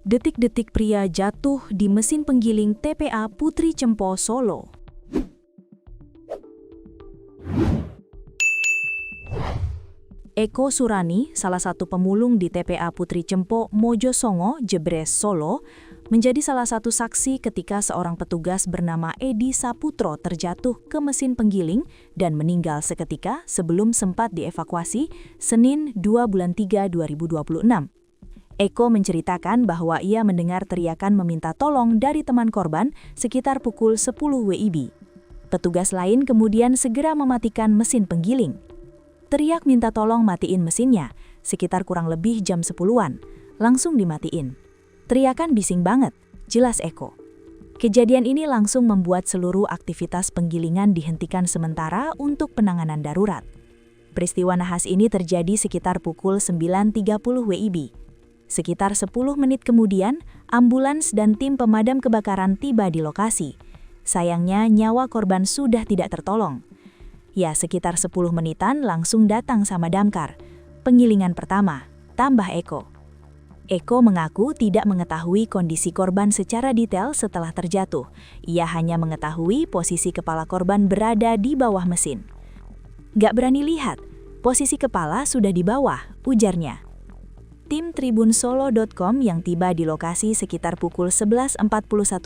Detik-detik pria jatuh di mesin penggiling TPA Putri Cempo, Solo. Eko Surani, salah satu pemulung di TPA Putri Cempo, Mojosongo, Jebres, Solo, menjadi salah satu saksi ketika seorang petugas bernama Edi Saputro terjatuh ke mesin penggiling dan meninggal seketika sebelum sempat dievakuasi Senin 2 bulan 3 2026. Eko menceritakan bahwa ia mendengar teriakan meminta tolong dari teman korban sekitar pukul 10 WIB. Petugas lain kemudian segera mematikan mesin penggiling. Teriak minta tolong matiin mesinnya, sekitar kurang lebih jam 10-an, langsung dimatiin. Teriakan bising banget, jelas Eko. Kejadian ini langsung membuat seluruh aktivitas penggilingan dihentikan sementara untuk penanganan darurat. Peristiwa nahas ini terjadi sekitar pukul 9.30 WIB. Sekitar 10 menit kemudian, ambulans dan tim pemadam kebakaran tiba di lokasi. Sayangnya, nyawa korban sudah tidak tertolong. Ya, sekitar 10 menitan langsung datang sama damkar. Penggilingan pertama, tambah Eko. Eko mengaku tidak mengetahui kondisi korban secara detail setelah terjatuh. Ia hanya mengetahui posisi kepala korban berada di bawah mesin. Gak berani lihat, posisi kepala sudah di bawah, ujarnya. Tim tribunsolo.com yang tiba di lokasi sekitar pukul 11.41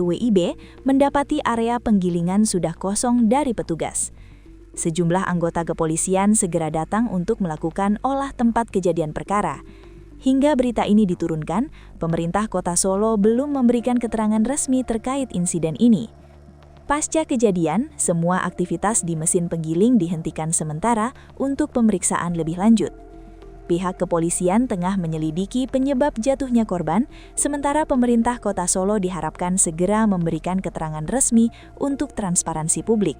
WIB mendapati area penggilingan sudah kosong dari petugas. Sejumlah anggota kepolisian segera datang untuk melakukan olah tempat kejadian perkara. Hingga berita ini diturunkan, pemerintah Kota Solo belum memberikan keterangan resmi terkait insiden ini. Pasca kejadian, semua aktivitas di mesin penggiling dihentikan sementara untuk pemeriksaan lebih lanjut. Pihak kepolisian tengah menyelidiki penyebab jatuhnya korban, sementara pemerintah Kota Solo diharapkan segera memberikan keterangan resmi untuk transparansi publik.